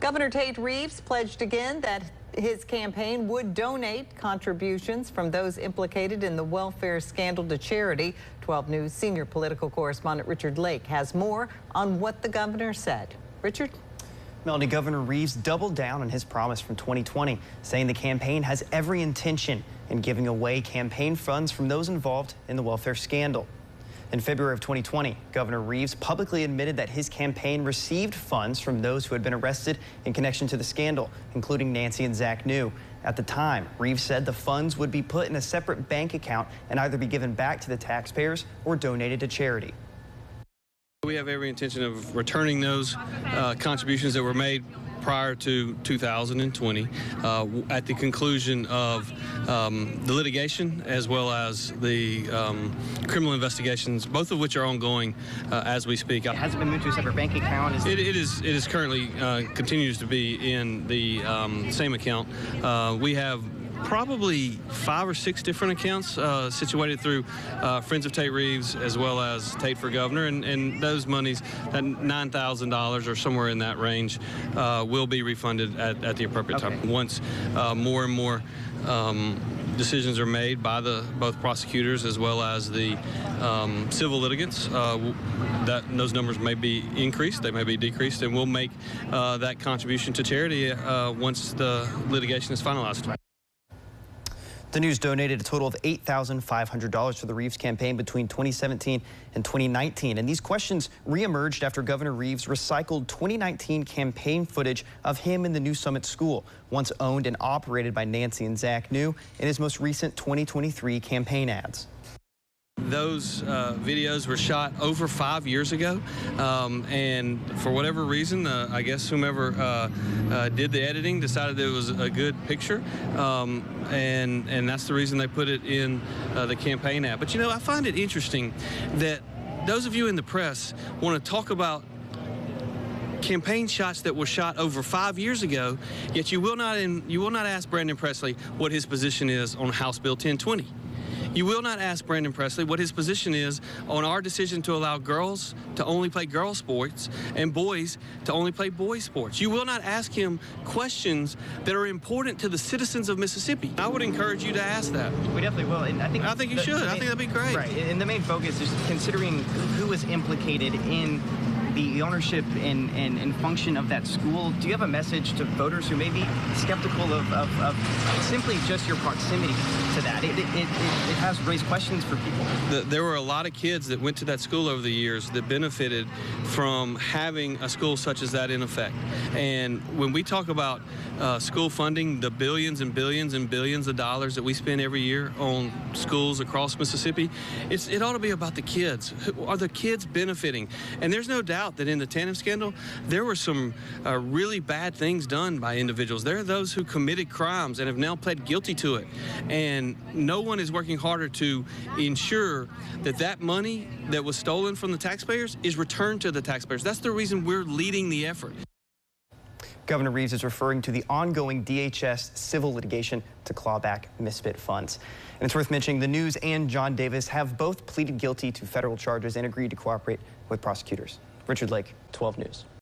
Governor Tate Reeves pledged again that his campaign would donate contributions from those implicated in the welfare scandal to charity. 12 News senior political correspondent Richard Lake has more on what the governor said. Richard? Melanie, Governor Reeves doubled down on his promise from 2020, saying the campaign has every intention in giving away campaign funds from those involved in the welfare scandal. In February of 2020, Governor Reeves publicly admitted that his campaign received funds from those who had been arrested in connection to the scandal, including Nancy and Zach New. At the time, Reeves said the funds would be put in a separate bank account and either be given back to the taxpayers or donated to charity. We have every intention of returning those contributions that were made prior to 2020 at the conclusion of the litigation as well as the criminal investigations, both of which are ongoing as we speak. Has it been moved to a separate bank account? It is currently continues to be in the same account. We have probably 5 or 6 different accounts situated through Friends of Tate Reeves as well as Tate for Governor, and those monies, that $9,000 or somewhere in that range, will be refunded at the appropriate time. Once more and more decisions are made by both prosecutors as well as the civil litigants, those numbers may be increased, they may be decreased, and we'll make that contribution to charity once the litigation is finalized. The News donated a total of $8,500 for the Reeves campaign between 2017 and 2019. And these questions reemerged after Governor Reeves recycled 2019 campaign footage of him in the New Summit School, once owned and operated by Nancy and Zach New, in his most recent 2023 campaign ads. Those videos were shot over 5 years ago, and for whatever reason, I guess whomever did the editing decided it was a good picture, and that's the reason they put it in the campaign ad. But you know, I find it interesting that those of you in the press want to talk about campaign shots that were shot over 5 years ago, yet you will not ask Brandon Presley what his position is on House Bill 1020. You will not ask Brandon Presley what his position is on our decision to allow girls to only play girls sports and boys to only play boys sports. You will not ask him questions that are important to the citizens of Mississippi. I would encourage you to ask that. We definitely will, and I think you should. I think that'd be great. Right, and the main focus is considering who was implicated in the ownership and function of that school. Do you have a message to voters who may be skeptical of simply just your proximity to that? It has raised questions for people. There were a lot of kids that went to that school over the years that benefited from having a school such as that in effect. And when we talk about school funding, the billions and billions and billions of dollars that we spend every year on schools across Mississippi, it ought to be about the kids. Are the kids benefiting? And there's no doubt that in the TANF scandal, there were some really bad things done by individuals. There are those who committed crimes and have now pled guilty to it. And no one is working harder to ensure that that money that was stolen from the taxpayers is returned to the taxpayers. That's the reason we're leading the effort. Governor Reeves is referring to the ongoing DHS civil litigation to claw back misspent funds. And it's worth mentioning the News and John Davis have both pleaded guilty to federal charges and agreed to cooperate with prosecutors. Richard Lake, 12 News.